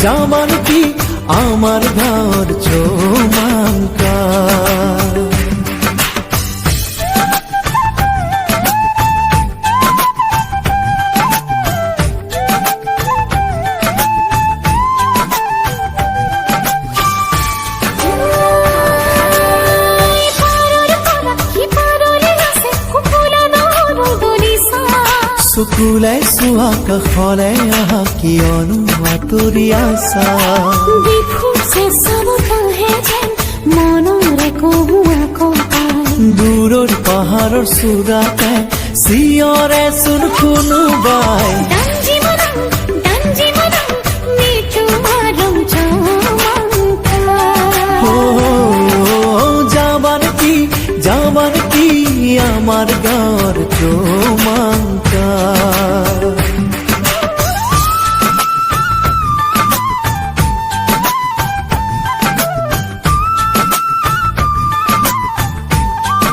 যামান কি আমার ঘর চৌমাঙ্কা চকুলাই চোৱা কাষলে আহা কিয়নো আঁতৰি আছা বিফুচে চাবতাহে যেন মনৰে কহুৱা কঁপাল দূৰৰ পাহাৰৰ চূড়াতে চিঞৰে চোন কোনোবাই